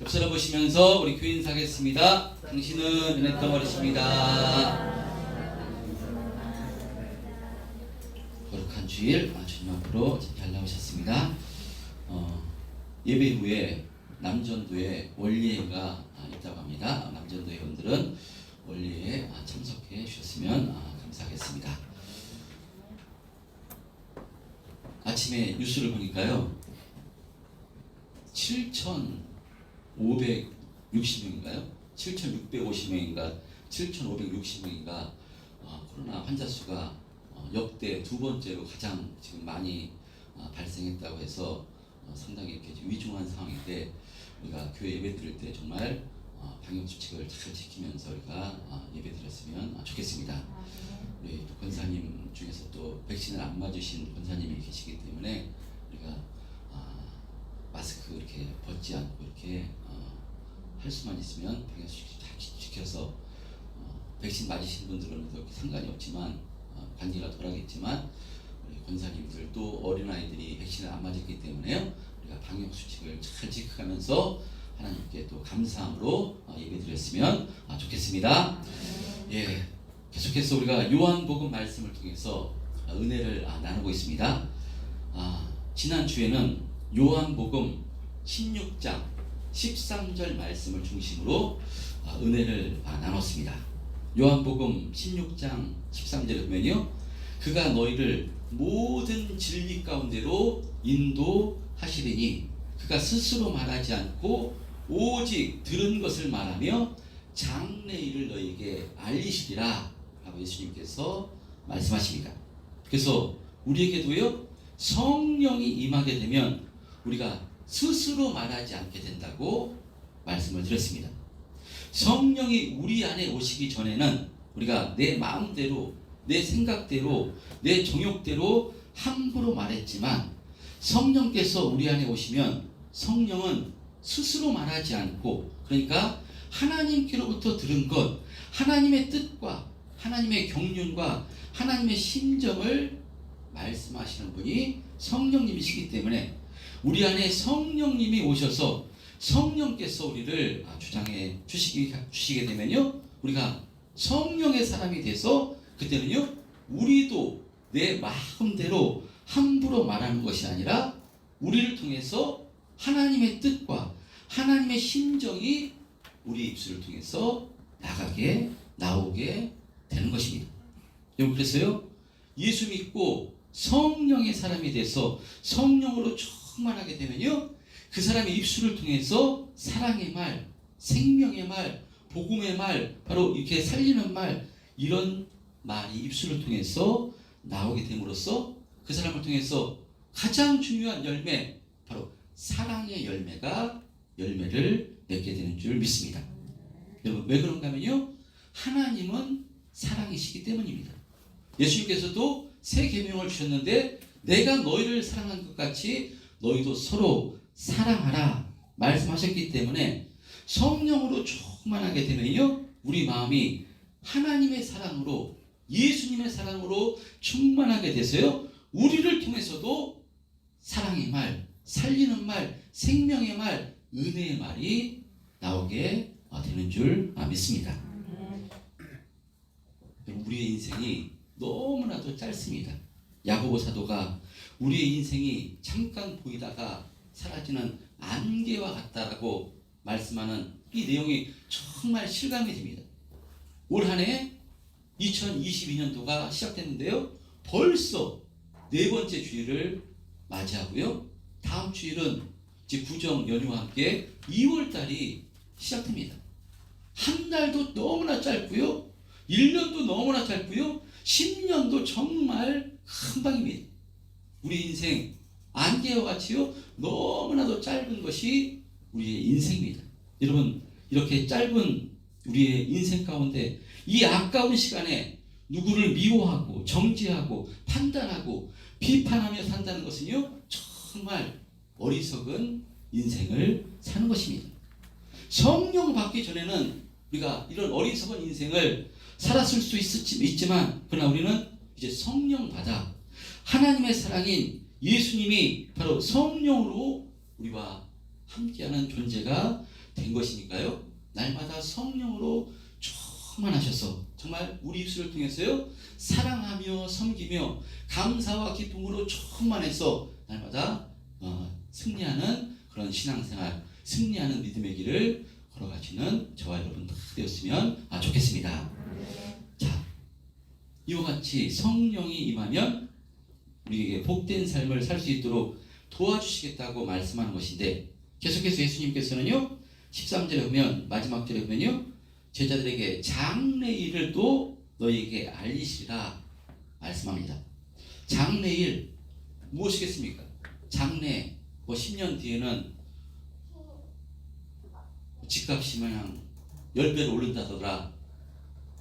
옆사람 보시면서 우리 교회 인사하겠습니다. 당신은 은혜 덩어리십니다. 거룩한 주일 주님 앞으로 잘 나오셨습니다. 예배 후에 남전도에 원리회가 있다고 합니다. 남전도 회원들은 원리회에 참석해 주셨으면 감사하겠습니다. 아침에 뉴스를 보니까요, 7,560명인가요? 7,650명인가 7,560명인가 코로나 환자 수가 역대 두 번째로 가장 지금 많이 발생했다고 해서 상당히 이렇게 위중한 상황인데, 우리가 교회 예배 드릴 때 정말 방역 수칙을 잘 지키면서 우리가 예배 드렸으면 좋겠습니다. 우리 또 권사님 중에서 또 백신을 안 맞으신 권사님이 계시기 때문에 우리가 마스크 이렇게 벗지 않고 이렇게 할 수만 있으면 방역 수칙 잘 지켜서 백신 맞으신 분들은 그렇게 상관이 없지만 관리가 덜하겠지만, 우리 권사님들도 어린아이들이 백신을 안 맞았기 때문에요, 우리가 방역 수칙을 잘 지켜가면서 하나님께 또 감사함으로 예배드렸으면 좋겠습니다. 예, 계속해서 우리가 요한복음 말씀을 통해서 은혜를 나누고 있습니다. 지난 주에는 요한복음 16장 13절 말씀을 중심으로 은혜를 나눴습니다. 요한복음 16장 13절에 보면요, 그가 너희를 모든 진리 가운데로 인도하시리니 그가 스스로 말하지 않고 오직 들은 것을 말하며 장래 일을 너희에게 알리시리라 라고 예수님께서 말씀하십니다. 그래서 우리에게도요, 성령이 임하게 되면 우리가 스스로 말하지 않게 된다고 말씀을 드렸습니다. 성령이 우리 안에 오시기 전에는 우리가 내 마음대로, 내 생각대로, 내 정욕대로 함부로 말했지만, 성령께서 우리 안에 오시면 성령은 스스로 말하지 않고, 그러니까 하나님께로부터 들은 것, 하나님의 뜻과 하나님의 경륜과 하나님의 심정을 말씀하시는 분이 성령님이시기 때문에, 우리 안에 성령님이 오셔서 성령께서 우리를 주장해 주시게 되면요, 우리가 성령의 사람이 돼서 그때는요, 우리도 내 마음대로 함부로 말하는 것이 아니라 우리를 통해서 하나님의 뜻과 하나님의 심정이 우리 입술을 통해서 나오게 되는 것입니다. 여러분, 그래서요, 예수 믿고 성령의 사람이 돼서 성령으로 충만하게 되면요, 그 사람의 입술을 통해서 사랑의 말, 생명의 말, 복음의 말, 바로 이렇게 살리는 말, 이런 말이 입술을 통해서 나오게 됨으로써 그 사람을 통해서 가장 중요한 열매, 바로 사랑의 열매를 맺게 되는 줄 믿습니다. 여러분, 왜 그런가 하면요, 하나님은 사랑이시기 때문입니다. 예수님께서도 새 계명을 주셨는데, 내가 너희를 사랑한 것 같이 너희도 서로 사랑하라 말씀하셨기 때문에, 성령으로 충만하게 되면요, 우리 마음이 하나님의 사랑으로, 예수님의 사랑으로 충만하게 돼서요, 우리를 통해서도 사랑의 말, 살리는 말, 생명의 말, 은혜의 말이 나오게 되는 줄 믿습니다. 우리의 인생이 너무나도 짧습니다. 야고보 사도가 우리의 인생이 잠깐 보이다가 사라지는 안개와 같다라고 말씀하는 이 내용이 정말 실감이 됩니다. 올 한 해 2022년도가 시작됐는데요, 벌써 네 번째 주일을 맞이하고요, 다음 주일은 이제 구정 연휴와 함께 2월달이 시작됩니다. 한 달도 너무나 짧고요, 1년도 너무나 짧고요, 10년도 정말 금방입니다. 우리 인생 안개와 같이요, 너무나도 짧은 것이 우리의 인생입니다. 여러분, 이렇게 짧은 우리의 인생 가운데 이 아까운 시간에 누구를 미워하고 정죄하고 판단하고 비판하며 산다는 것은요, 정말 어리석은 인생을 사는 것입니다. 성령 받기 전에는 우리가 이런 어리석은 인생을 살았을 수 있지만, 그러나 우리는 이제 성령 받아 하나님의 사랑인 예수님이 바로 성령으로 우리와 함께하는 존재가 된 것이니까요. 날마다 성령으로 충만하셔서 정말 우리 입술을 통해서요 사랑하며 섬기며 감사와 기쁨으로 충만해서 날마다 승리하는 그런 신앙생활, 승리하는 믿음의 길을 걸어가시는 저와 여러분 다 되었으면 좋겠습니다. 자, 이와 같이 성령이 임하면 우리에게 복된 삶을 살 수 있도록 도와주시겠다고 말씀하는 것인데, 계속해서 예수님께서는요 13절에 보면, 마지막 절에 보면요, 제자들에게 장래일을 또 너희에게 알리시리라 말씀합니다. 장래일 무엇이겠습니까? 장래 10년 뒤에는 집값이 그냥 10배로 오른다더라,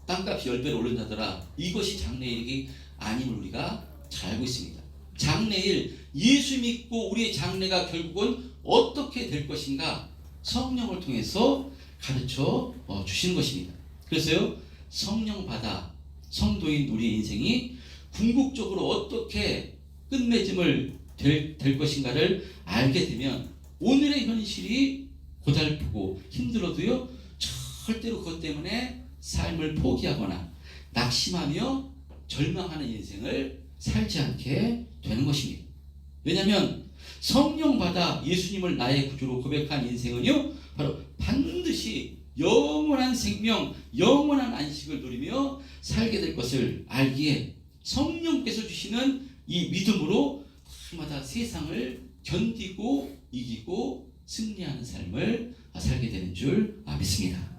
땅값이 10배로 오른다더라, 이것이 장래일이 아님을 우리가 잘 알고 있습니다. 장래일, 예수 믿고 우리의 장래가 결국은 어떻게 될 것인가 성령을 통해서 가르쳐 주시는 것입니다. 그래서요 성령 받아 성도인 우리의 인생이 궁극적으로 어떻게 끝맺음을 될 것인가를 알게 되면 오늘의 현실이 고달프고 힘들어도요 절대로 그것 때문에 삶을 포기하거나 낙심하며 절망하는 인생을 살지 않게 되는 것입니다. 왜냐하면 성령 받아 예수님을 나의 구주로 고백한 인생은요 바로 반드시 영원한 생명, 영원한 안식을 누리며 살게 될 것을 알기에 성령께서 주시는 이 믿음으로 날마다 세상을 견디고 이기고 승리하는 삶을 살게 되는 줄 믿습니다.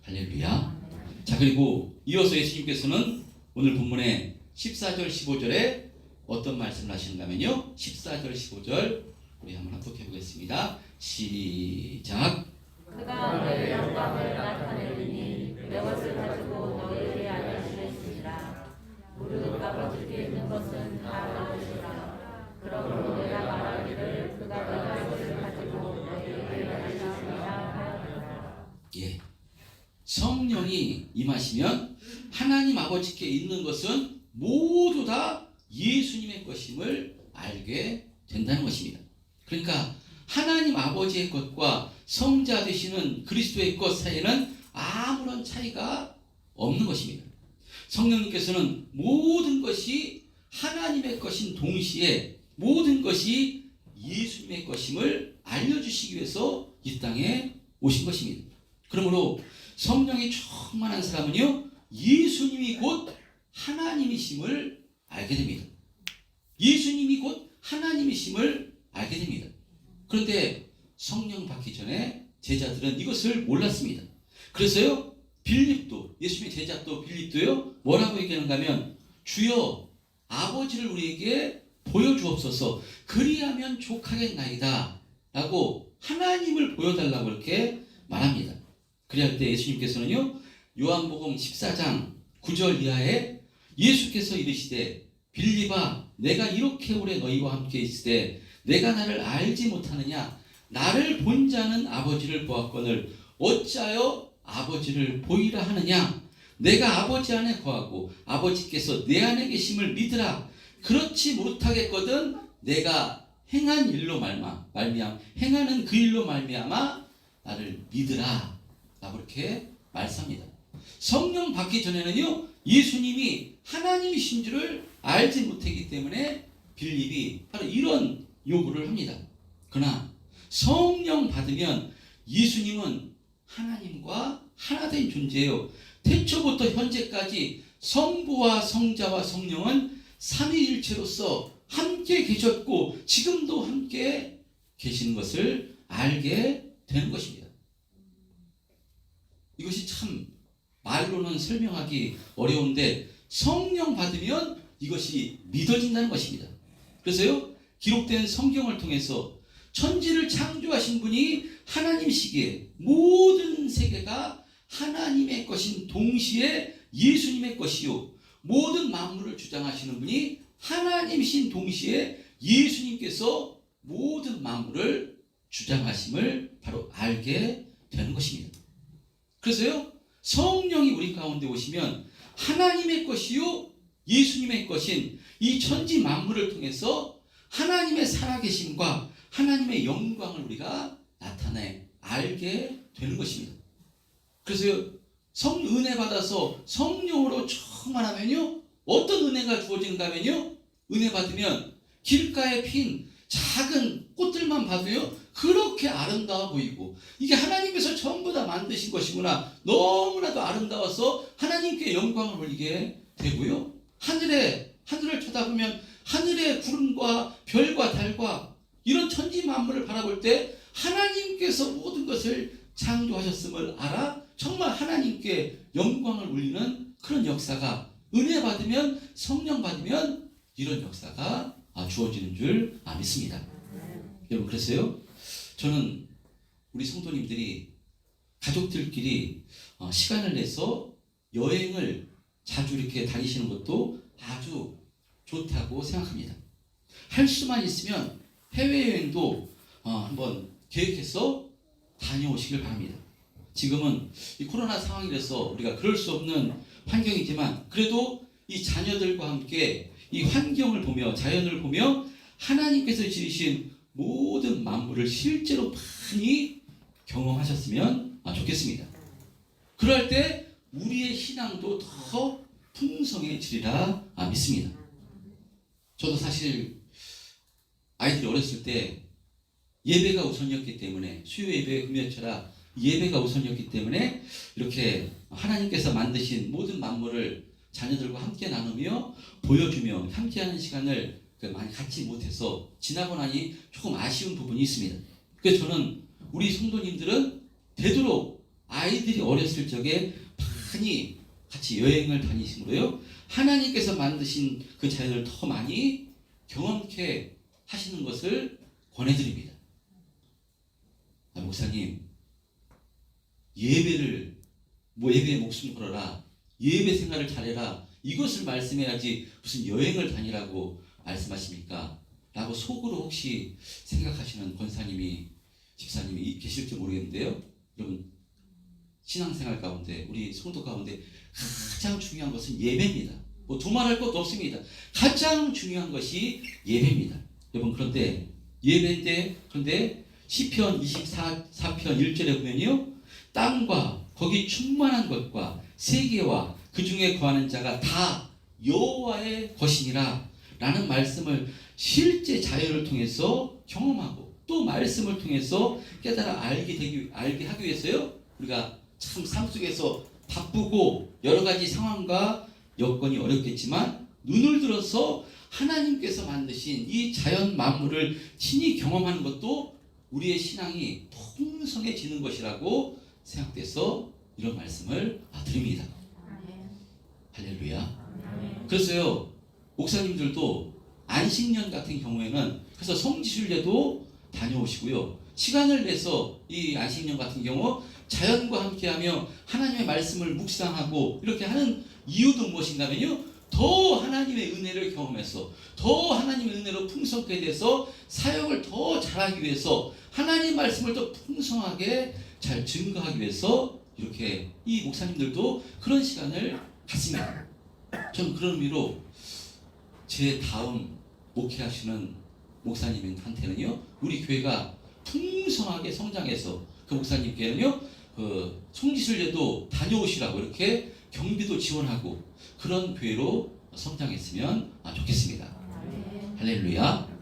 할렐루야. 자, 그리고 이어서 예수님께서는 오늘 본문의 14절 15절에 어떤 말씀을 하시는가 하면요, 14절 15절 우리 한번 합독해 보겠습니다. 시작. 그가 너의 영광을 나타내리니 내 것을 가지고 너희에게 알려주겠으리라. 무릇 아버지께 있는 것은 다 아버지라. 그러므로 내가 말하기를 그가 너의 것을 가지고 너희에게 알려주시리라 하였노라. 예, 성령이 임하시면 하나님 아버지께 있는 것은 모두 다 예수님의 것임을 알게 된다는 것입니다. 그러니까 하나님 아버지의 것과 성자 되시는 그리스도의 것 사이에는 아무런 차이가 없는 것입니다. 성령님께서는 모든 것이 하나님의 것인 동시에 모든 것이 예수님의 것임을 알려주시기 위해서 이 땅에 오신 것입니다. 그러므로 성령이 충만한 사람은요 예수님이 곧 하나님이심을 알게 됩니다. 예수님이 곧 하나님이심을 알게 됩니다. 그런데 성령 받기 전에 제자들은 이것을 몰랐습니다. 그래서요 빌립도, 예수님의 제자도 빌립도요 뭐라고 얘기하는가 하면, 주여 아버지를 우리에게 보여주옵소서, 그리하면 족하겠나이다 라고 하나님을 보여달라고 이렇게 말합니다. 그래야 때 예수님께서는요 요한복음 14장 9절 이하에 예수께서 이르시되 빌립아 내가 이렇게 오래 너희와 함께 있으되 내가 나를 알지 못하느냐, 나를 본 자는 아버지를 보았거늘 어찌하여 아버지를 보이라 하느냐, 내가 아버지 안에 거하고 아버지께서 내 안에 계심을 믿으라. 그렇지 못하겠거든 내가 행한 일로 말미암아 행하는 그 일로 말미암아 나를 믿으라 라고 이렇게 말씀합니다. 성령 받기 전에는요 예수님이 하나님이신 줄을 알지 못했기 때문에 빌립이 바로 이런 요구를 합니다. 그러나 성령 받으면 예수님은 하나님과 하나된 존재예요. 태초부터 현재까지 성부와 성자와 성령은 삼위일체로서 함께 계셨고 지금도 함께 계시는 것을 알게 되는 것입니다. 이것이 참 말로는 설명하기 어려운데 성령 받으면 이것이 믿어진다는 것입니다. 그래서요 기록된 성경을 통해서 천지를 창조하신 분이 하나님이시기에 모든 세계가 하나님의 것인 동시에 예수님의 것이요, 모든 만물을 주장하시는 분이 하나님이신 동시에 예수님께서 모든 만물을 주장하심을 바로 알게 되는 것입니다. 그래서요 성령이 우리 가운데 오시면 하나님의 것이요 예수님의 것인 이 천지 만물을 통해서 하나님의 살아계심과 하나님의 영광을 우리가 나타내 알게 되는 것입니다. 그래서 은혜 받아서 성령으로 충만하면요, 어떤 은혜가 주어지는가 하면요, 은혜 받으면 길가에 핀 작은 꽃들만 봐도요 그렇게 아름다워 보이고, 이게 하나님께서 전부 다 만드신 것이구나, 너무나도 아름다워서 하나님께 영광을 올리게 되고요, 하늘을 쳐다보면 하늘의 구름과 별과 달과 이런 천지 만물을 바라볼 때 하나님께서 모든 것을 창조하셨음을 알아 정말 하나님께 영광을 올리는 그런 역사가, 은혜 받으면, 성령 받으면 이런 역사가 주어지는 줄 믿습니다. 여러분, 그래서요 저는 우리 성도님들이 가족들끼리 시간을 내서 여행을 자주 이렇게 다니시는 것도 아주 좋다고 생각합니다. 할 수만 있으면 해외여행도 한번 계획해서 다녀오시길 바랍니다. 지금은 이 코로나 상황이라서 우리가 그럴 수 없는 환경이지만, 그래도 이 자녀들과 함께 이 환경을 보며, 자연을 보며 하나님께서 지으신 모든 만물을 실제로 많이 경험하셨으면 좋겠습니다. 그럴 때 우리의 신앙도 더 풍성해지리라 믿습니다. 저도 사실 아이들이 어렸을 때 예배가 우선이었기 때문에, 수요 예배, 금요철야 예배가 우선이었기 때문에 이렇게 하나님께서 만드신 모든 만물을 자녀들과 함께 나누며 보여주며 함께하는 시간을 많이 갖지 못해서 지나고 나니 조금 아쉬운 부분이 있습니다. 그래서 저는 우리 성도님들은 되도록 아이들이 어렸을 적에 많이 같이 여행을 다니심으로요 하나님께서 만드신 그 자연을 더 많이 경험케 하시는 것을 권해드립니다. 목사님, 예배에 목숨 걸어라, 예배 생활을 잘해라, 이것을 말씀해야지 무슨 여행을 다니라고 말씀하십니까? 라고 속으로 혹시 생각하시는 권사님이, 집사님이 계실지 모르겠는데요, 여러분, 신앙생활 가운데, 우리 성도 가운데 가장 중요한 것은 예배입니다. 뭐 두말할 것도 없습니다. 가장 중요한 것이 예배입니다. 여러분, 그런데 예배인데, 그런데 시편 24편 1절에 보면요, 땅과 거기 충만한 것과 세계와 그 중에 거하는 자가 다 여호와의 것이니라 라는 말씀을 실제 자연을 통해서 경험하고, 또 말씀을 통해서 깨달아 알게 하기 위해서요, 우리가 참 삶 속에서 바쁘고 여러 가지 상황과 여건이 어렵겠지만 눈을 들어서 하나님께서 만드신 이 자연 만물을 친히 경험하는 것도 우리의 신앙이 풍성해지는 것이라고 생각돼서 이런 말씀을 드립니다. 할렐루야. 그래서요, 목사님들도 안식년 같은 경우에는 그래서 성지순례도 다녀오시고요, 시간을 내서 이 안식년 같은 경우 자연과 함께하며 하나님의 말씀을 묵상하고 이렇게 하는 이유도 무엇인가면요, 더 하나님의 은혜를 경험해서 더 하나님의 은혜로 풍성하게 돼서 사역을 더 잘하기 위해서 하나님 말씀을 더 풍성하게 잘 증거하기 위해서 이렇게 이 목사님들도 그런 시간을 갖습니다. 저는 그런 의미로 제 다음 목회하시는 목사님한테는요, 우리 교회가 풍성하게 성장해서 그 목사님께는요, 그 성지순례도 다녀오시라고 이렇게 경비도 지원하고 그런 교회로 성장했으면 좋겠습니다. 할렐루야.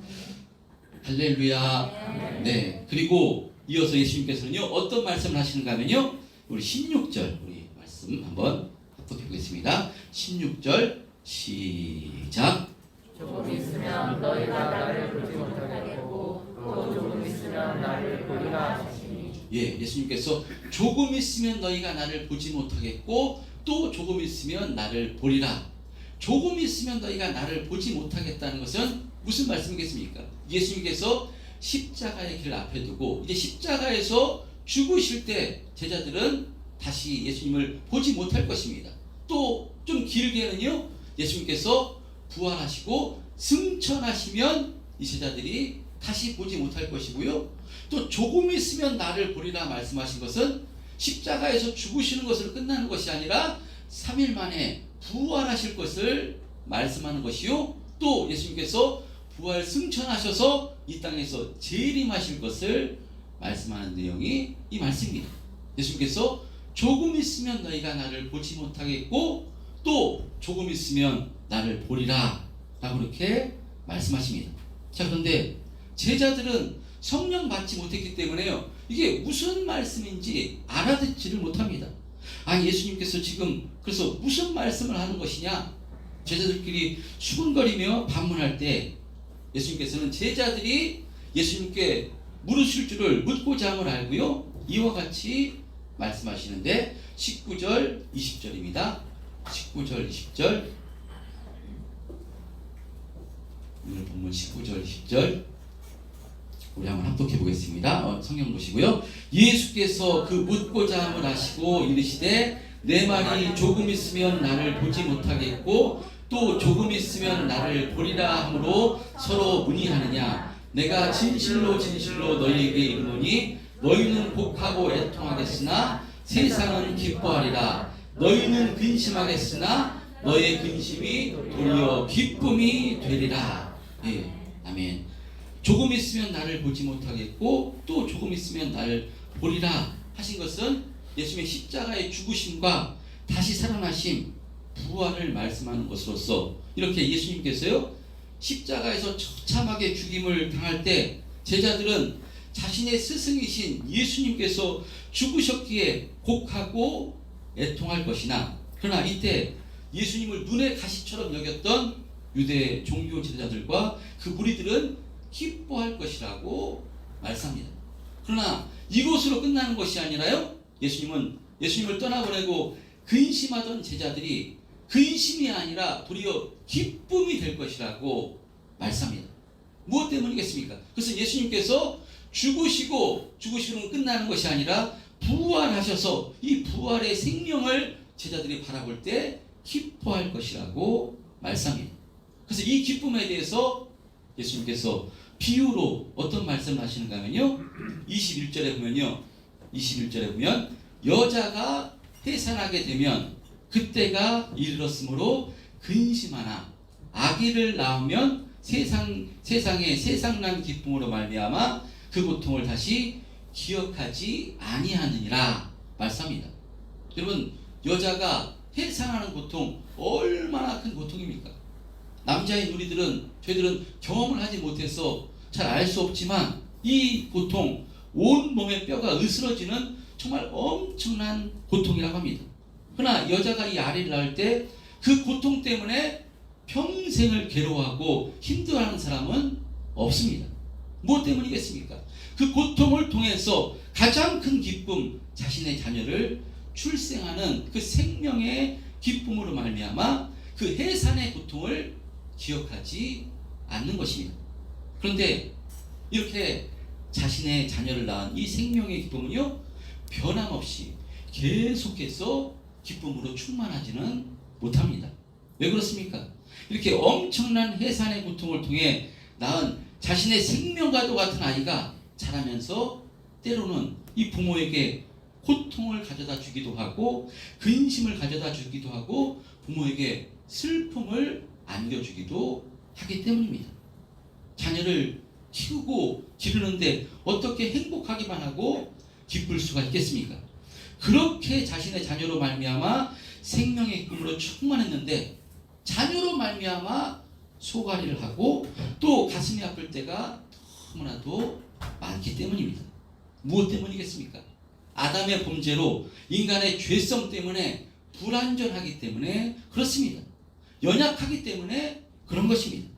할렐루야. 네. 그리고 이어서 예수님께서는요, 어떤 말씀을 하시는가 하면요, 우리 16절 우리 말씀 한번 합독해 보겠습니다. 16절 시작. 조금 있으면 너희가 나를 보지 못하겠고 또 조금 있으면 나를 보리라 하시니. 예, 예수님께서 조금 있으면 너희가 나를 보지 못하겠고 또 조금 있으면 나를 보리라. 조금 있으면 너희가 나를 보지 못하겠다는 것은 무슨 말씀이겠습니까? 예수님께서 십자가의 길을 앞에 두고 이제 십자가에서 죽으실 때 제자들은 다시 예수님을 보지 못할 것입니다. 또 좀 길게는요, 예수님께서 부활하시고 승천하시면 이 제자들이 다시 보지 못할 것이고요, 또 조금 있으면 나를 보리라 말씀하신 것은 십자가에서 죽으시는 것으로 끝나는 것이 아니라 3일 만에 부활하실 것을 말씀하는 것이요, 또 예수님께서 부활 승천하셔서 이 땅에서 재림하실 것을 말씀하는 내용이 이 말씀입니다. 예수님께서 조금 있으면 너희가 나를 보지 못하겠고 또 조금 있으면 나를 보리라 라고 이렇게 말씀하십니다. 자, 그런데 제자들은 성령 받지 못했기 때문에요, 이게 무슨 말씀인지 알아듣지를 못합니다. 아니, 예수님께서 지금 그래서 무슨 말씀을 하는 것이냐, 제자들끼리 수군거리며 반문할 때 예수님께서는 제자들이 예수님께 물으실 줄을 묻고자 함을 알고요, 이와 같이 말씀하시는데 19절 20절입니다. 19절 20절, 오늘 본문 19절 20절 우리 한번 합독해 보겠습니다. 성경 보시고요. 예수께서 그 묻고자 함을 하시고 이르시되 내 말이 조금 있으면 나를 보지 못하겠고 또 조금 있으면 나를 보리라 하므로 서로 문의하느냐. 내가 진실로 진실로 너희에게 이르노니 너희는 복하고 애통하겠으나 세상은 기뻐하리라. 너희는 근심하겠으나 너의 근심이 도리어 기쁨이 되리라. 예, 아멘. 조금 있으면 나를 보지 못하겠고 또 조금 있으면 나를 보리라 하신 것은 예수님의 십자가의 죽으심과 다시 살아나심, 부활을 말씀하는 것으로서 이렇게 예수님께서요, 십자가에서 처참하게 죽임을 당할 때 제자들은 자신의 스승이신 예수님께서 죽으셨기에 곡하고 애통할 것이나, 그러나 이때 예수님을 눈의 가시처럼 여겼던 유대 종교 지도자들과 그 무리들은 기뻐할 것이라고 말씀합니다. 그러나 이것으로 끝나는 것이 아니라요, 예수님을 떠나보내고 근심하던 제자들이 근심이 아니라 도리어 기쁨이 될 것이라고 말씀합니다. 무엇 때문이겠습니까? 그래서 예수님께서 죽으시고는 끝나는 것이 아니라 부활하셔서 이 부활의 생명을 제자들이 바라볼 때 기뻐할 것이라고 말씀합니다. 그래서 이 기쁨에 대해서 예수님께서 비유로 어떤 말씀을 하시는가 하면요, 21절에 보면 여자가 해산하게 되면 그때가 이르렀으므로 근심하나 아기를 낳으면 세상에 세상난 기쁨으로 말미암아 그 고통을 다시 기억하지 아니하느니라 말씀합니다. 여러분, 여자가 해산하는 고통 얼마나 큰 고통입니까? 남자인 저희들은 경험을 하지 못해서 잘 알 수 없지만 이 고통, 온 몸의 뼈가 으스러지는 정말 엄청난 고통이라고 합니다. 그러나 여자가 이 아이를 낳을 때 그 고통 때문에 평생을 괴로워하고 힘들어하는 사람은 없습니다. 무엇 때문이겠습니까? 그 고통을 통해서 가장 큰 기쁨, 자신의 자녀를 출생하는 그 생명의 기쁨으로 말미암아 그 해산의 고통을 기억하지 않는 것입니다. 그런데 이렇게 자신의 자녀를 낳은 이 생명의 기쁨은요, 변함없이 계속해서 기쁨으로 충만하지는 못합니다. 왜 그렇습니까? 이렇게 엄청난 해산의 고통을 통해 낳은 자신의 생명과도 같은 아이가 자라면서 때로는 이 부모에게 고통을 가져다 주기도 하고 근심을 가져다 주기도 하고 부모에게 슬픔을 안겨주기도 하기 때문입니다. 자녀를 키우고 기르는데 어떻게 행복하기만 하고 기쁠 수가 있겠습니까? 그렇게 자신의 자녀로 말미암아 생명의 기쁨으로 충만했는데 자녀로 말미암아 소가리를 하고 또 가슴이 아플 때가 너무나도 많기 때문입니다. 무엇 때문이겠습니까? 아담의 범죄로 인간의 죄성 때문에 불완전하기 때문에 그렇습니다. 연약하기 때문에 그런 것입니다.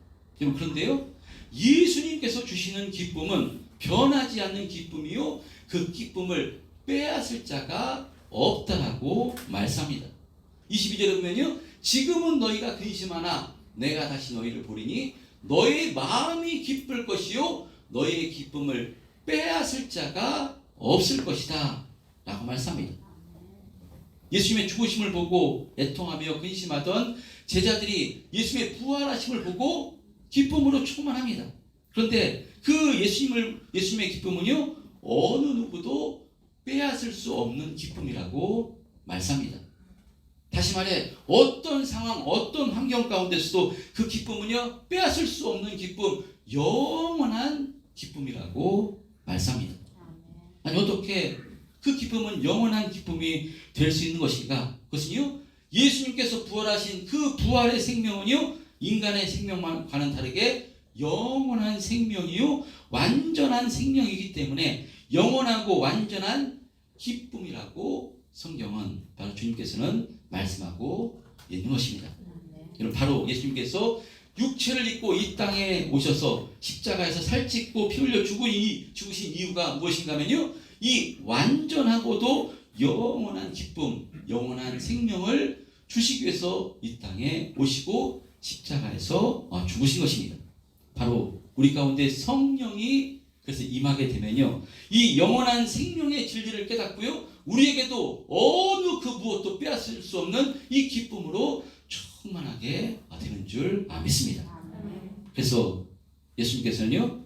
여러분, 그런데요, 예수님께서 주시는 기쁨은 변하지 않는 기쁨이요, 그 기쁨을 빼앗을 자가 없다라고 말씀합니다. 22절에 보면요, 지금은 너희가 근심하나 내가 다시 너희를 보리니 너의 마음이 기쁠 것이요 너의 기쁨을 빼앗을 자가 없을 것이다 라고 말씀합니다. 예수님의 죽으심을 보고 애통하며 근심하던 제자들이 예수님의 부활하심을 보고 기쁨으로 충만합니다. 그런데 그 예수님의 기쁨은요, 어느 누구도 빼앗을 수 없는 기쁨이라고 말씀합니다. 다시 말해, 어떤 상황, 어떤 환경 가운데서도 그 기쁨은요, 빼앗을 수 없는 기쁨, 영원한 기쁨이라고 말씀합니다. 아니 어떻게 그 기쁨은 영원한 기쁨이 될 수 있는 것인가? 그것은요, 예수님께서 부활하신 그 부활의 생명은요, 인간의 생명과는 다르게 영원한 생명이요, 완전한 생명이기 때문에 영원하고 완전한 기쁨이라고 성경은 바로 주님께서는 말씀하고 있는 것입니다. 여러분, 바로 예수님께서 육체를 입고 이 땅에 오셔서 십자가에서 살찌고 피 흘려 죽으신 이유가 무엇인가 하면요, 이 완전하고도 영원한 기쁨, 영원한 생명을 주시기 위해서 이 땅에 오시고 십자가에서 죽으신 것입니다. 바로 우리 가운데 성령이 그래서 임하게 되면요, 이 영원한 생명의 진리를 깨닫고요, 우리에게도 어느 그 무엇도 빼앗을 수 없는 이 기쁨으로 충만하게 되는 줄 믿습니다. 그래서 예수님께서는요,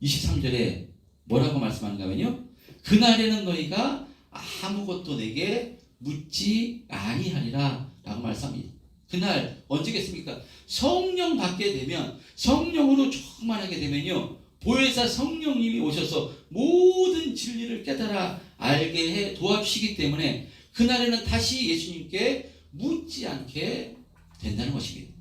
23절에 뭐라고 말씀하는가 하면요, 그날에는 너희가 아무것도 내게 묻지 아니하리라 라고 말씀합니다. 그날 언제겠습니까? 성령 받게 되면, 성령으로 충만하게 되면요, 보혜사 성령님이 오셔서 모든 진리를 깨달아 알게 해 도와주시기 때문에 그날에는 다시 예수님께 묻지 않게 된다는 것입니다.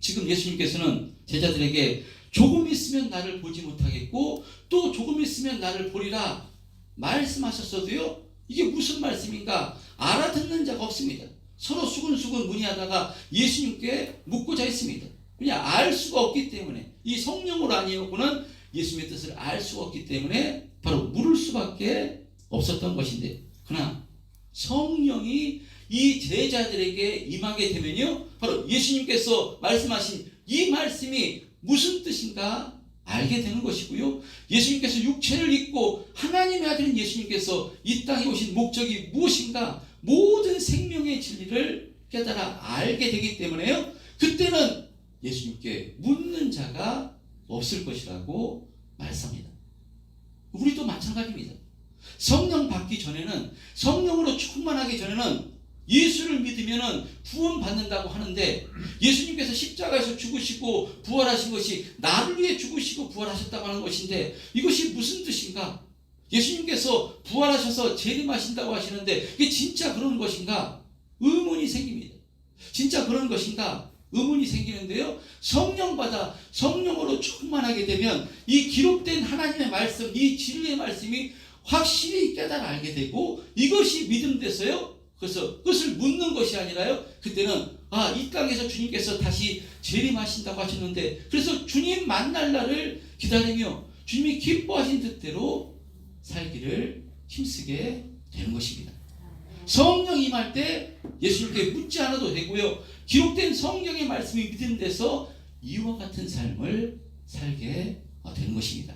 지금 예수님께서는 제자들에게 조금 있으면 나를 보지 못하겠고 또 조금 있으면 나를 보리라 말씀하셨어도요, 이게 무슨 말씀인가 알아듣는 자가 없습니다. 서로 수근수근 문의하다가 예수님께 묻고자 했습니다. 그냥 알 수가 없기 때문에, 이 성령으로 아니고는 예수님의 뜻을 알 수가 없기 때문에 바로 물을 수밖에 없었던 것인데, 그러나 성령이 이 제자들에게 임하게 되면요, 바로 예수님께서 말씀하신 이 말씀이 무슨 뜻인가 알게 되는 것이고요, 예수님께서 육체를 입고 하나님의 아들인 예수님께서 이 땅에 오신 목적이 무엇인가 모든 생명의 진리를 깨달아 알게 되기 때문에요, 그때는 예수님께 묻는 자가 없을 것이라고 말씀합니다. 우리도 마찬가지입니다. 성령 받기 전에는, 성령으로 충만하기 전에는 예수를 믿으면 구원받는다고 하는데, 예수님께서 십자가에서 죽으시고 부활하신 것이 나를 위해 죽으시고 부활하셨다고 하는 것인데, 이것이 무슨 뜻인가? 예수님께서 부활하셔서 재림하신다고 하시는데 이게 진짜 그런 것인가? 의문이 생깁니다. 진짜 그런 것인가? 의문이 생기는데요, 성령 받아 성령으로 충만하게 되면 이 기록된 하나님의 말씀, 이 진리의 말씀이 확실히 깨달아 알게 되고, 이것이 믿음 돼서요, 그래서 그것을 묻는 것이 아니라요, 그때는 이 땅에서 주님께서 다시 재림하신다고 하셨는데, 그래서 주님 만날 날을 기다리며 주님이 기뻐하신 뜻대로 살기를 힘쓰게 되는 것입니다. 성령 임할 때 예수님께 묻지 않아도 되고요, 기록된 성경의 말씀이 믿는 데서 이와 같은 삶을 살게 되는 것입니다.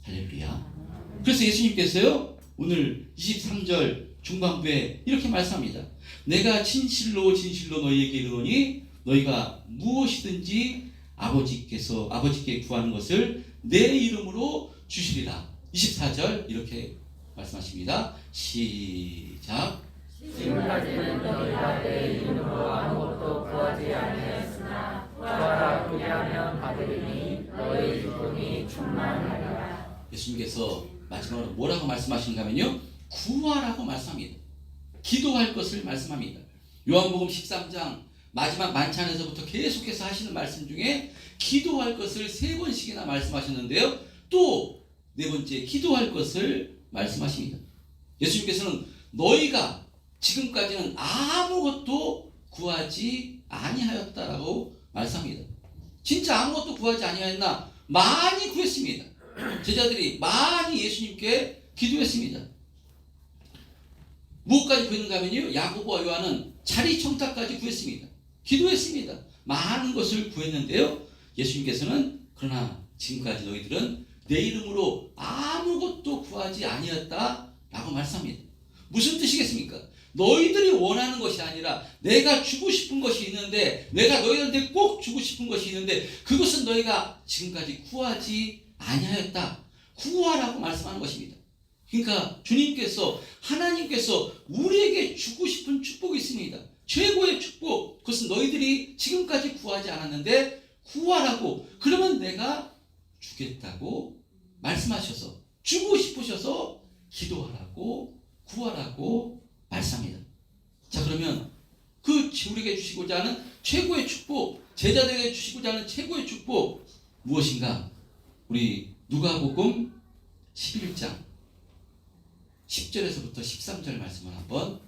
할렐루야. 그래서 예수님께서요, 오늘 23절 중반부에 이렇게 말씀합니다. 내가 진실로 진실로 너희에게 이르노니 너희가 무엇이든지 아버지께 구하는 것을 내 이름으로 주시리라. 24절 이렇게 말씀하십니다. 시작. 지금까지는 너희가 내 이름으로 아무것도 구하지 아니하였으나 구하라 그리하면 받으리니 너희 기쁨이 충만하리라. 예수님께서 마지막으로 뭐라고 말씀하시는가 하면요, 구하라고 말씀합니다. 기도할 것을 말씀합니다. 요한복음 13장 마지막 만찬에서부터 계속해서 하시는 말씀 중에 기도할 것을 3번씩이나 말씀하셨는데요, 또 4번째 기도할 것을 말씀하십니다. 예수님께서는 너희가 지금까지는 아무것도 구하지 아니하였다라고 말씀합니다. 진짜 아무것도 구하지 아니하였나? 많이 구했습니다. 제자들이 많이 예수님께 기도했습니다. 무엇까지 구했는가 하면요, 야고보와 요한은 자리 청탁까지 구했습니다. 기도했습니다. 많은 것을 구했는데요, 예수님께서는 그러나 지금까지 너희들은 내 이름으로 아무것도 구하지 아니었다라고 말씀합니다. 무슨 뜻이겠습니까? 너희들이 원하는 것이 아니라 내가 주고 싶은 것이 있는데, 내가 너희한테 꼭 주고 싶은 것이 있는데 그것은 너희가 지금까지 구하지 아니하였다. 구하라고 말씀하는 것입니다. 그러니까 주님께서, 하나님께서 우리에게 주고 싶은 축복이 있습니다. 최고의 축복, 그것은 너희들이 지금까지 구하지 않았는데 구하라고, 그러면 내가 주겠다고 말씀하셔서, 주고 싶으셔서 기도하라고 구하라고 말씀합니다. 자, 그러면 그 우리에게 주시고자 하는 최고의 축복, 제자들에게 주시고자 하는 최고의 축복 무엇인가? 우리 누가복음 11장 10절에서부터 13절 말씀을 한번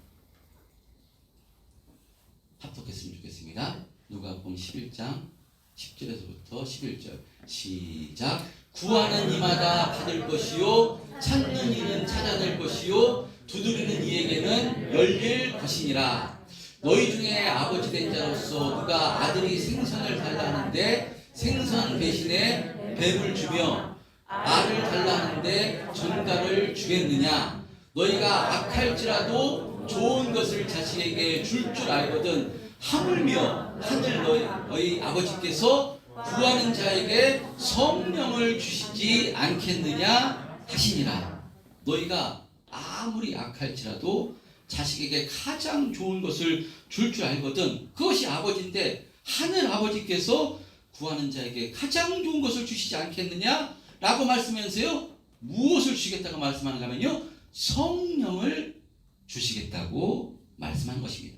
합독했으면 좋겠습니다. 누가복음 11장 10절에서부터 11절 시작. 구하는 이마다 받을 것이요 찾는 이는 찾아낼 것이요 두드리는 이에게는 열릴 것이니라. 너희 중에 아버지 된 자로서 누가 아들이 생선을 달라 하는데 생선 대신에 뱀을 주며 알을 달라 하는데 전갈을 주겠느냐. 너희가 악할지라도 좋은 것을 자식에게 줄 줄 알거든 하물며 하늘 너희 아버지께서 구하는 자에게 성령을 주시지 않겠느냐 하시니라. 너희가 아무리 악할지라도 자식에게 가장 좋은 것을 줄 줄 알거든 그것이 아버지인데 하늘 아버지께서 구하는 자에게 가장 좋은 것을 주시지 않겠느냐 라고 말씀하면서요 무엇을 주시겠다고 말씀하는가 하면요 성령을 주시겠다고 말씀한 것입니다.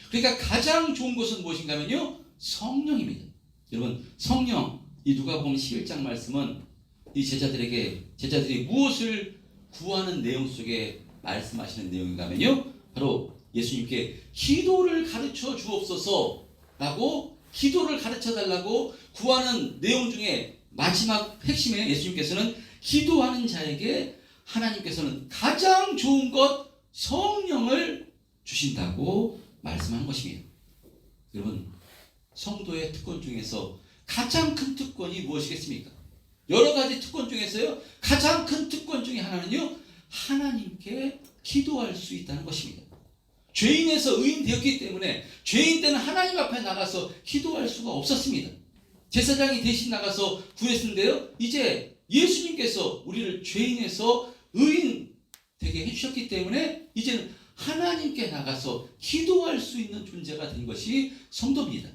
그러니까 가장 좋은 것은 무엇인가 하면요 성령입니다. 여러분 성령 이 누가복음 11장 말씀은 이 제자들이 무엇을 구하는 내용 속에 말씀하시는 내용인가 하면요 바로 예수님께 기도를 가르쳐 주옵소서 라고 기도를 가르쳐 달라고 구하는 내용 중에 마지막 핵심에 예수님께서는 기도하는 자에게 하나님께서는 가장 좋은 것 성령을 주신다고 말씀하는 것입니다. 여러분 성도의 특권 중에서 가장 큰 특권이 무엇이겠습니까? 여러 가지 특권 중에서요 가장 큰 특권 중에 하나는요 하나님께 기도할 수 있다는 것입니다. 죄인에서 의인 되었기 때문에 죄인 때는 하나님 앞에 나가서 기도할 수가 없었습니다. 제사장이 대신 나가서 구했는데요 이제 예수님께서 우리를 죄인에서 의인 되게 해주셨기 때문에 이제는 하나님께 나가서 기도할 수 있는 존재가 된 것이 성도입니다.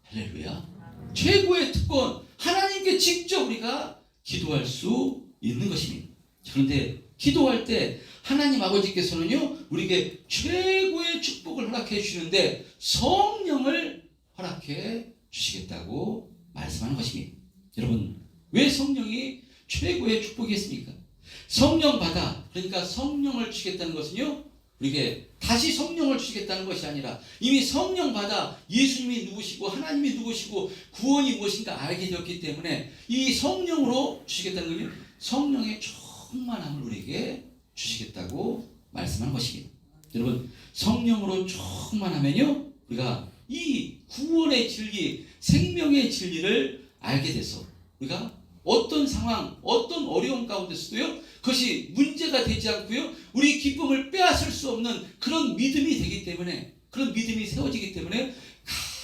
할렐루야. 최고의 특권 하나님께 직접 우리가 기도할 수 있는 것입니다. 그런데 기도할 때 하나님 아버지께서는요 우리에게 최고의 축복을 허락해 주시는데 성령을 허락해 주시겠다고 말씀하는 것입니다. 여러분 왜 성령이 최고의 축복이겠습니까? 성령 받아 그러니까 성령을 주시겠다는 것은요 우리에게 다시 성령을 주시겠다는 것이 아니라 이미 성령 받아 예수님이 누구시고 하나님이 누구시고 구원이 무엇인가 알게 되었기 때문에 이 성령으로 주시겠다는 것은 성령의 충만함을 우리에게 주시겠다고 말씀하는 것입니다. 여러분 성령으로 충만하면요 우리가 이 구원의 진리 생명의 진리를 알게 돼서 우리가 어떤 상황 어떤 어려움 가운데서도요 그것이 문제가 되지 않고요 우리 기쁨을 빼앗을 수 없는 그런 믿음이 되기 때문에 그런 믿음이 세워지기 때문에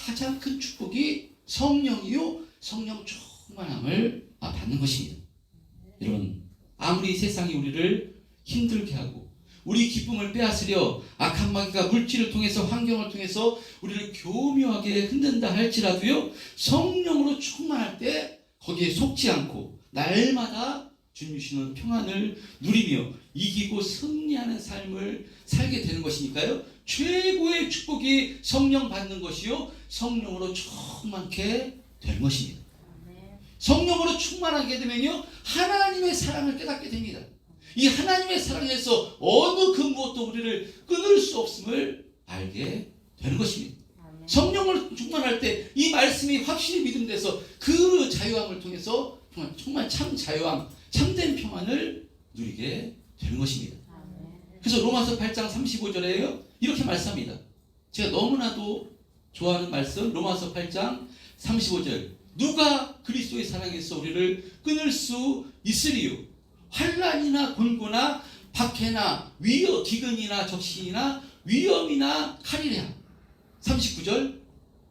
가장 큰 축복이 성령이요 성령 충만함을 받는 것입니다. 여러분 아무리 세상이 우리를 힘들게 하고 우리 기쁨을 빼앗으려 악한 마귀가 물질을 통해서 환경을 통해서 우리를 교묘하게 흔든다 할지라도요 성령으로 충만할 때 거기에 속지 않고 날마다 주님 주시는 평안을 누리며 이기고 승리하는 삶을 살게 되는 것이니까요 최고의 축복이 성령 받는 것이요 성령으로 충만케 될 것입니다. 성령으로 충만하게 되면요 하나님의 사랑을 깨닫게 됩니다. 이 하나님의 사랑에서 어느 그 무엇도 우리를 끊을 수 없음을 알게 되는 것입니다. 성령을 충만할 때 이 말씀이 확실히 믿음돼서 그 자유함을 통해서 정말 참 자유함 참된 평안을 누리게 되는 것입니다. 그래서 로마서 8장 35절에요 이렇게 말씀합니다. 제가 너무나도 좋아하는 말씀 로마서 8장 35절 누가 그리스도의 사랑에서 우리를 끊을 수 있으리요 환난이나 곤고나 박해나 위협 기근이나 적신이나 위험이나 칼이랴.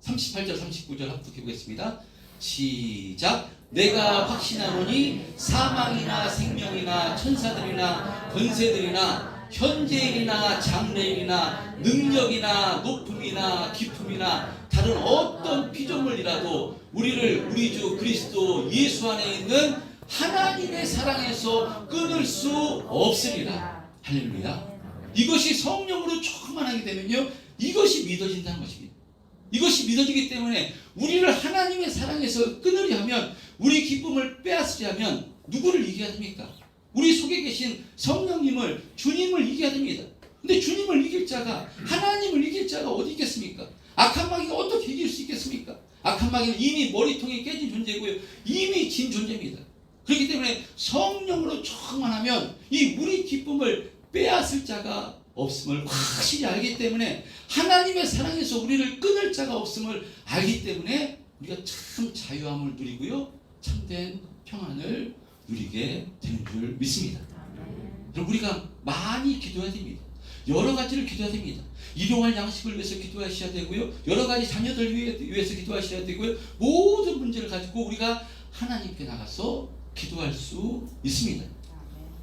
38절 39절 합독해 보겠습니다. 시작. 내가 확신하노니 사망이나 생명이나 천사들이나 권세들이나 현재일이나 장래일이나 능력이나 높음이나 깊음이나 다른 어떤 피조물이라도 우리를 우리 주 그리스도 예수 안에 있는 하나님의 사랑에서 끊을 수 없으리라. 할렐루야. 이것이 성령으로 충만하게 되면요, 이것이 믿어진다는 것입니다. 이것이 믿어지기 때문에 우리를 하나님의 사랑에서 끊으려 하면, 우리 기쁨을 빼앗으려 하면 누구를 이겨야 됩니까? 우리 속에 계신 성령님을, 주님을 이겨야 됩니다. 근데 주님을 이길 자가, 하나님을 이길 자가 어디 있겠습니까? 악한 마귀가 어떻게 이길 수 있겠습니까? 악한 마귀는 이미 머리통이 깨진 존재고요, 이미 진 존재입니다. 그렇기 때문에 성령으로 충만하면 이 우리 기쁨을 빼앗을 자가 없음을 확실히 알기 때문에, 하나님의 사랑에서 우리를 끊을 자가 없음을 알기 때문에 우리가 참 자유함을 누리고요, 참된 평안을 누리게 되는 줄 믿습니다. 그럼 우리가 많이 기도해야 됩니다. 여러 가지를 기도해야 됩니다. 일용할 양식을 위해서 기도하셔야 되고요, 여러 가지 자녀들 위해서 기도하셔야 되고요, 모든 문제를 가지고 우리가 하나님께 나가서 기도할 수 있습니다.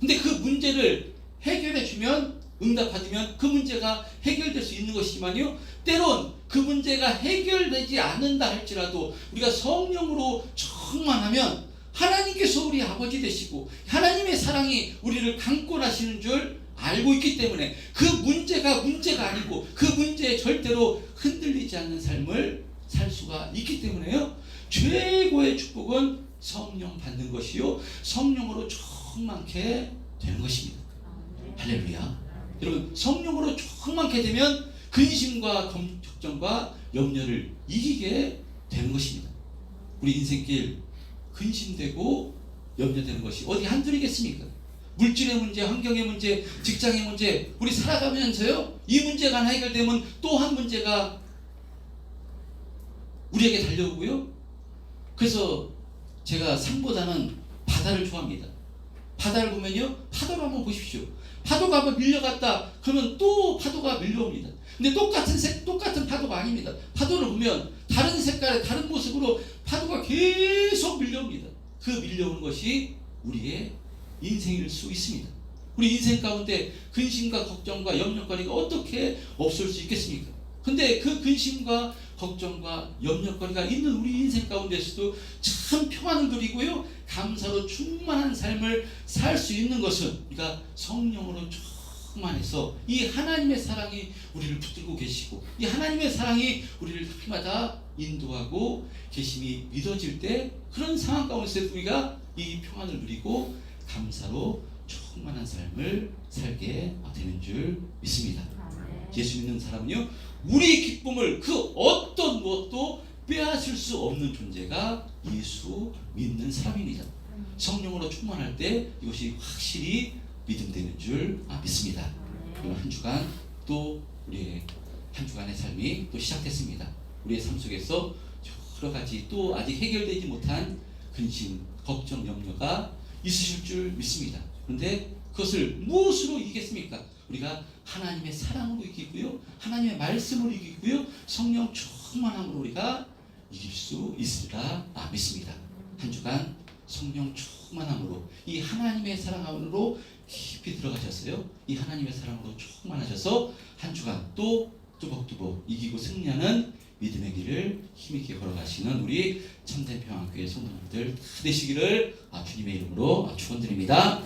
근데 그 문제를 해결해 주면, 응답받으면 그 문제가 해결될 수 있는 것이지만요, 때론 그 문제가 해결되지 않는다 할지라도 우리가 성령으로 충만하면 하나님께서 우리 아버지 되시고 하나님의 사랑이 우리를 강권하시는 줄 알고 있기 때문에 그 문제가 아니고 그 문제에 절대로 흔들리지 않는 삶을 살 수가 있기 때문에요, 최고의 축복은 성령 받는 것이요, 성령으로 충만케 되는 것입니다. 할렐루야. 여러분, 성령으로 충만케 되면 근심과 걱정과 염려를 이기게 되는 것입니다. 우리 인생길 근심되고 염려되는 것이 어디 한둘이겠습니까? 물질의 문제, 환경의 문제, 직장의 문제, 우리 살아가면서요, 이 문제가 하나 해결되면 또 한 문제가 우리에게 달려오고요. 그래서 제가 산보다는 바다를 좋아합니다. 바다를 보면요, 파도를 한번 보십시오. 파도가 한번 밀려갔다 그러면 또 파도가 밀려옵니다. 근데 똑같은 파도가 아닙니다. 파도를 보면 다른 색깔의 다른 모습으로 파도가 계속 밀려옵니다. 그 밀려오는 것이 우리의 인생일 수 있습니다. 우리 인생 가운데 근심과 걱정과 염려거리가 어떻게 없을 수 있겠습니까? 근데 그 근심과 걱정과 염려거리가 있는 우리 인생 가운데서도 참 평안을 누리고요, 감사로 충만한 삶을 살 수 있는 것은 우리가 성령으로 충만해서 이 하나님의 사랑이 우리를 붙들고 계시고, 이 하나님의 사랑이 우리를 날마다 인도하고 계심이 믿어질 때, 그런 상황 가운데서 우리가 이 평안을 누리고 감사로 충만한 삶을 살게 되는 줄 믿습니다. 예수 믿는 사람은요, 우리 기쁨을 그 어떤 무엇도 빼앗을 수 없는 존재가 예수 믿는 사람입니다. 성령으로 충만할 때 이것이 확실히 믿음되는 줄 믿습니다. 오늘 한 주간 또 우리의 한 주간의 삶이 또 시작됐습니다. 우리의 삶 속에서 여러 가지 또 아직 해결되지 못한 근심, 걱정, 염려가 있으실 줄 믿습니다. 그런데 그것을 무엇으로 이기겠습니까? 우리가 하나님의 사랑으로 이기고요, 하나님의 말씀으로 이기고요, 성령 충만함으로 우리가 이길 수 있으리라 믿습니다. 한 주간 성령 충만함으로, 이 하나님의 사랑 안으로 깊이 들어가셨어요. 이 하나님의 사랑으로 충만하셔서 한 주간 또 뚜벅뚜벅 이기고 승리하는 믿음의 길을 힘있게 걸어가시는 우리 참된 평안교회 성도님들 다 되시기를 주님의 이름으로 축원드립니다.